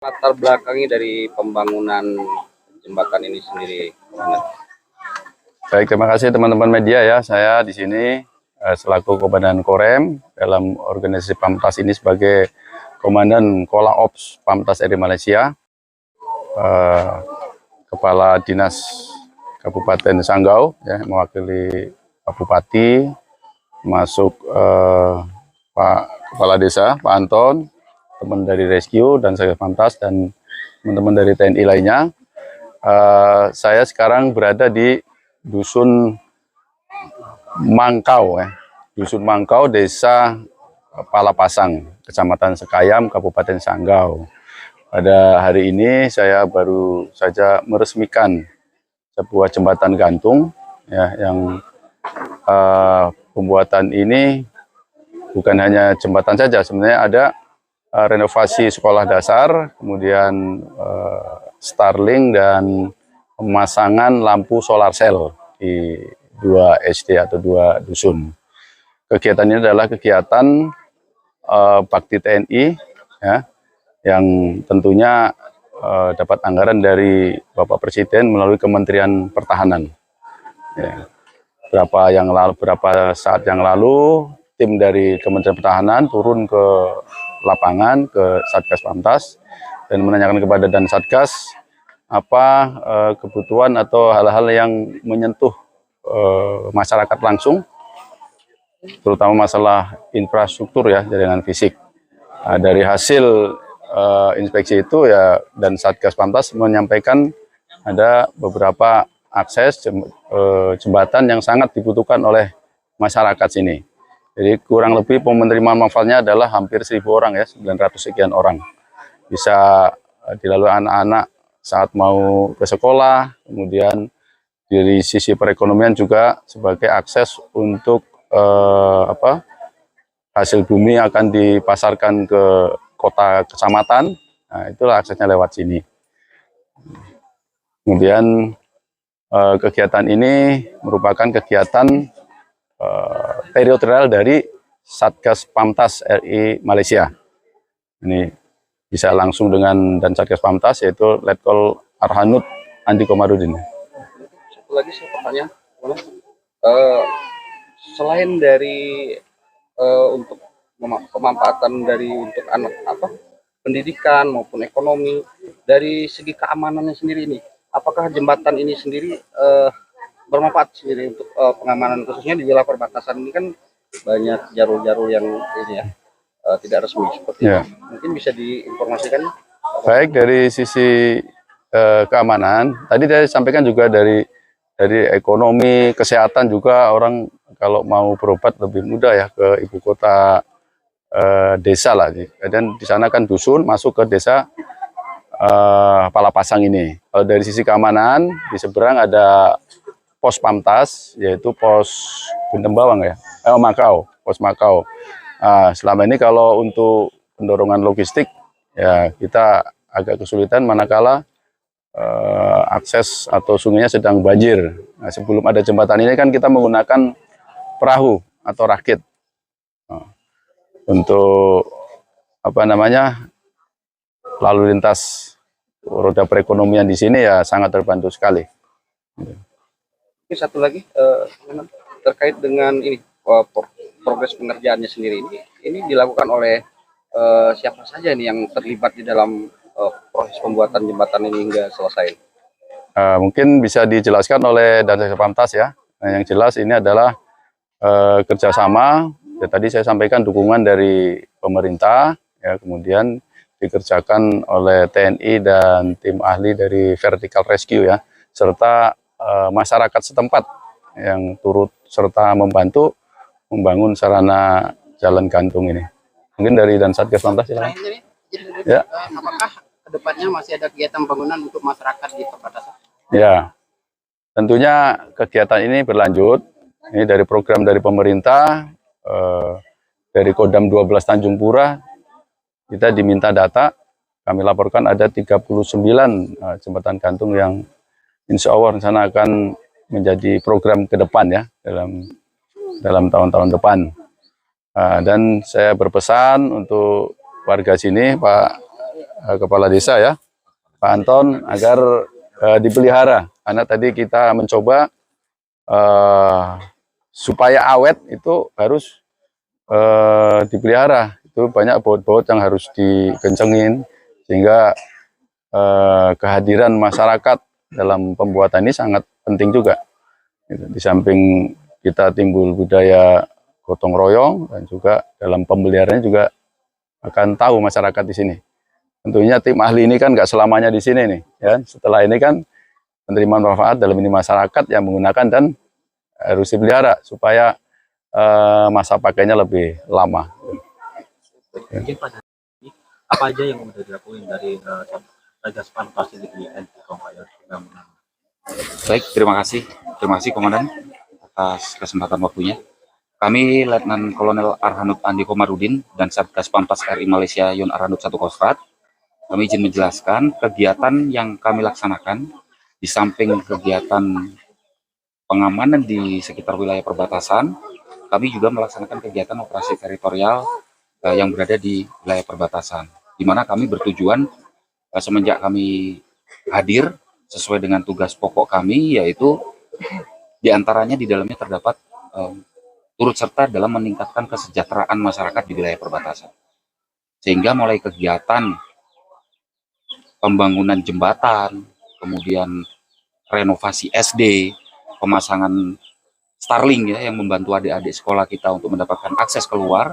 latar belakangnya dari pembangunan jembatan ini sendiri, Komandan? Baik, terima kasih teman-teman media ya. Saya di sini selaku Komandan Korem dalam organisasi Pamtas ini sebagai Komandan Kola Ops Pamtas RI Malaysia, Kepala Dinas Kabupaten Sanggau ya, mewakili Pak Bupati, masuk Pak Kepala Desa, Pak Anton, teman dari Rescue dan saya Pamtas dan teman-teman dari TNI lainnya. Saya sekarang berada di Dusun Mangkau, Dusun Mangkau, Desa Palapasang, Kecamatan Sekayam, Kabupaten Sanggau. Pada hari ini saya baru saja meresmikan sebuah jembatan gantung, ya, yang pembuatan ini bukan hanya jembatan saja, sebenarnya ada renovasi sekolah dasar, kemudian Starlink dan pemasangan lampu solar cell di 2 SD atau 2 dusun. Kegiatan ini adalah kegiatan bakti TNI ya, yang tentunya dapat anggaran dari Bapak Presiden melalui Kementerian Pertahanan. Ya. Berapa saat yang lalu tim dari Kementerian Pertahanan turun ke lapangan ke Satgas Pamtas dan menanyakan kepada Dan Satgas apa kebutuhan atau hal-hal yang menyentuh masyarakat langsung, terutama masalah infrastruktur ya, jaringan fisik. Nah, dari hasil inspeksi itu ya, dan Satgas Pamtas menyampaikan ada beberapa akses jembatan yang sangat dibutuhkan oleh masyarakat sini. Jadi kurang lebih penerima manfaatnya adalah hampir 1.000 orang ya, 900 sekian orang. Bisa dilalui anak-anak saat mau ke sekolah, kemudian dari sisi perekonomian juga sebagai akses untuk hasil bumi akan dipasarkan ke kota kecamatan. Nah, itulah aksesnya lewat sini. Kemudian kegiatan ini merupakan kegiatan teritorial dari Satgas Pamtas RI Malaysia. Ini bisa langsung dengan Dan Satgas Pamtas, yaitu Letkol Arhanud Andi Komarudin. Satu lagi saya pertanyaan, selain dari untuk pemanfaatan dari untuk anak pendidikan maupun ekonomi, dari segi keamanannya sendiri ini, apakah jembatan ini sendiri bermanfaat sendiri untuk pengamanan, khususnya di wilayah perbatasan ini kan banyak jalur-jalur yang ini ya tidak resmi seperti itu. Mungkin bisa diinformasikan. Baik, dari sisi keamanan, tadi saya sampaikan juga dari ekonomi, kesehatan juga, orang kalau mau berobat lebih mudah ya ke ibu kota desa lah. Dan di sana kan dusun masuk ke desa Palapasang ini. Kalau dari sisi keamanan, di seberang ada pos Pamtas, yaitu pos Bintembawang ya, Makau, pos Makau. Selama ini kalau untuk pendorongan logistik ya kita agak kesulitan manakala akses atau sungainya sedang banjir. Nah, sebelum ada jembatan ini kan kita menggunakan perahu atau rakit untuk lalu lintas roda perekonomian di sini ya sangat terbantu sekali. Satu lagi terkait dengan ini progres pengerjaannya sendiri, ini dilakukan oleh siapa saja nih yang terlibat di dalam proses pembuatan jembatan ini hingga selesai? Mungkin bisa dijelaskan oleh Dan Satgas Pamtas ya. Nah, yang jelas ini adalah kerjasama. Ya, tadi saya sampaikan dukungan dari pemerintah, ya, kemudian dikerjakan oleh TNI dan tim ahli dari Vertical Rescue ya, serta masyarakat setempat yang turut serta membantu membangun sarana jalan gantung ini. Mungkin dari Dan Satgas Pamtas ya. Apakah kedepannya masih ada kegiatan bangunan untuk masyarakat di perbatasan? Ya, tentunya kegiatan ini berlanjut. Ini dari program dari pemerintah, dari Kodam 12 Tanjung Pura, kita diminta data. Kami laporkan ada 39 jembatan gantung yang insya Allah rencana akan menjadi program ke depan ya, dalam tahun-tahun depan. Dan saya berpesan untuk warga sini, Pak Kepala Desa ya, Pak Anton, agar dipelihara. Karena tadi kita mencoba supaya awet itu harus dipelihara. Itu banyak baut-baut yang harus dikencengin, sehingga kehadiran masyarakat dalam pembuatan ini sangat penting juga. Di samping kita timbul budaya gotong royong, dan juga dalam pemeliharaannya juga akan tahu masyarakat di sini. Tentunya tim ahli ini kan nggak selamanya di sini nih, ya. Setelah ini kan menerima manfaat dalam ini masyarakat yang menggunakan, dan harus dipelihara supaya masa pakainya lebih lama. Mungkin pada ini apa aja yang sudah dilakukan dari Satgas Panpas ini di Pak ya? Baik, terima kasih Komandan atas kesempatan waktunya. Kami Letnan Kolonel Arhanud Andi Komarudin dan Satgas Pampas RI Malaysia Yon Arhanud 1 Kostrad. Kami izin menjelaskan kegiatan yang kami laksanakan di samping kegiatan pengamanan di sekitar wilayah perbatasan, kami juga melaksanakan kegiatan operasi teritorial yang berada di wilayah perbatasan, di mana kami bertujuan semenjak kami hadir sesuai dengan tugas pokok kami, yaitu diantaranya di dalamnya terdapat turut serta dalam meningkatkan kesejahteraan masyarakat di wilayah perbatasan. Sehingga mulai kegiatan pembangunan jembatan, kemudian renovasi SD, pemasangan Starlink ya yang membantu adik-adik sekolah kita untuk mendapatkan akses keluar,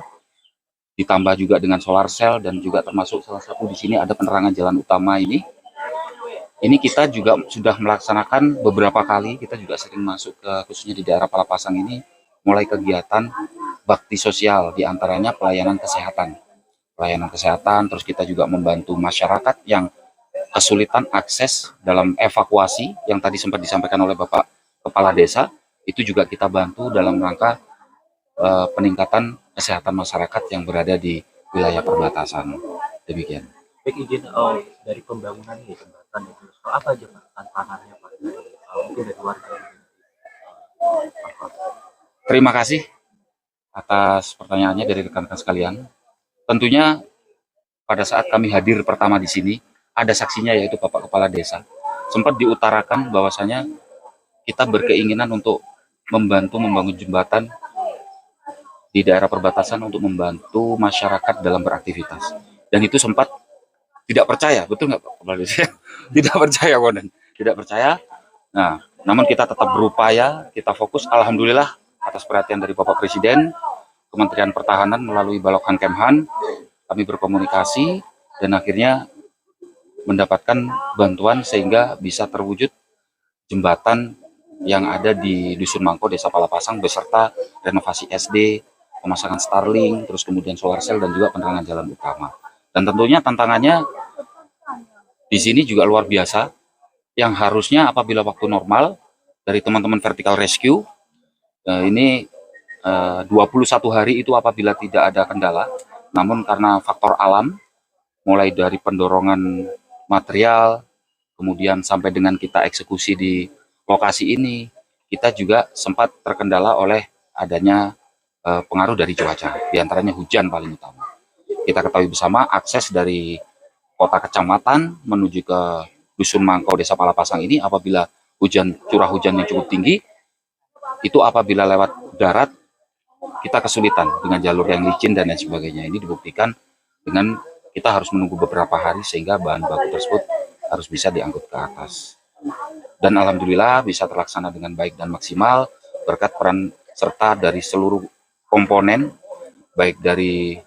ditambah juga dengan solar cell, dan juga termasuk salah satu di sini ada penerangan jalan utama ini. Ini kita juga sudah melaksanakan beberapa kali, kita juga sering masuk ke khususnya di daerah Palapasang ini, mulai kegiatan bakti sosial, diantaranya pelayanan kesehatan. Pelayanan kesehatan, terus kita juga membantu masyarakat yang kesulitan akses dalam evakuasi, yang tadi sempat disampaikan oleh Bapak Kepala Desa, itu juga kita bantu dalam rangka peningkatan kesehatan masyarakat yang berada di wilayah perbatasan. Demikian. Baik, izin dari pembangunan ini jembatan itu apa aja Pak tantangannya Pak? Mungkin dari warga. Terima kasih atas pertanyaannya dari rekan-rekan sekalian. Tentunya pada saat kami hadir pertama di sini, ada saksinya yaitu Bapak Kepala Desa. Sempat diutarakan bahwasanya kita berkeinginan untuk membantu membangun jembatan di daerah perbatasan untuk membantu masyarakat dalam beraktivitas. Dan itu sempat tidak percaya, betul nggak Pak Kepala Desa? Tidak percaya, Komandan. Tidak percaya. Nah, namun kita tetap berupaya, kita fokus. Alhamdulillah atas perhatian dari Bapak Presiden, Kementerian Pertahanan melalui Balokan Kemhan, kami berkomunikasi dan akhirnya mendapatkan bantuan sehingga bisa terwujud jembatan yang ada di Dusun Mangko, Desa Palapasang, beserta renovasi SD, pemasangan Starlink, terus kemudian solar cell, dan juga penerangan jalan utama. Dan tentunya tantangannya di sini juga luar biasa, yang harusnya apabila waktu normal dari teman-teman vertical rescue, ini 21 hari itu apabila tidak ada kendala, namun karena faktor alam, mulai dari pendorongan material, kemudian sampai dengan kita eksekusi di lokasi ini, kita juga sempat terkendala oleh adanya pengaruh dari cuaca, diantaranya hujan paling utama. Kita ketahui bersama akses dari kota kecamatan menuju ke Dusun Mangko, Desa Palapasang ini apabila curah hujan yang cukup tinggi, itu apabila lewat darat kita kesulitan dengan jalur yang licin dan lain sebagainya. Ini dibuktikan dengan kita harus menunggu beberapa hari sehingga bahan baku tersebut harus bisa diangkut ke atas. Dan alhamdulillah bisa terlaksana dengan baik dan maksimal berkat peran serta dari seluruh komponen, baik dari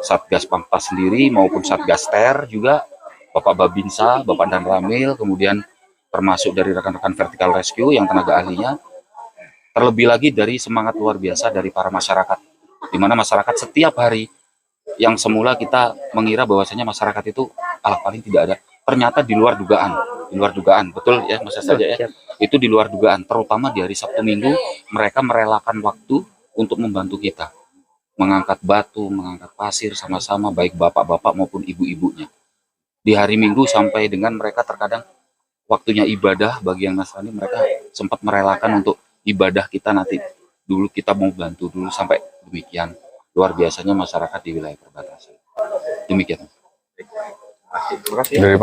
Satgas Pampas sendiri maupun Satgas TER juga, Bapak Babinsa, Bapak Dan Ramil, kemudian termasuk dari rekan-rekan vertical rescue yang tenaga ahlinya, terlebih lagi dari semangat luar biasa dari para masyarakat, di mana masyarakat setiap hari yang semula kita mengira bahwasanya masyarakat itu paling tidak ada, ternyata di luar dugaan, betul ya Mas saja ya, itu di luar dugaan, terutama di hari Sabtu Minggu mereka merelakan waktu untuk membantu kita, mengangkat batu, mengangkat pasir sama-sama, baik bapak-bapak maupun ibu-ibunya. Di hari Minggu sampai dengan mereka terkadang waktunya ibadah bagi yang Nasrani, mereka sempat merelakan untuk ibadah kita nanti dulu, kita mau bantu dulu, sampai demikian luar biasanya masyarakat di wilayah perbatasan. Demikian. Terima kasih. Dari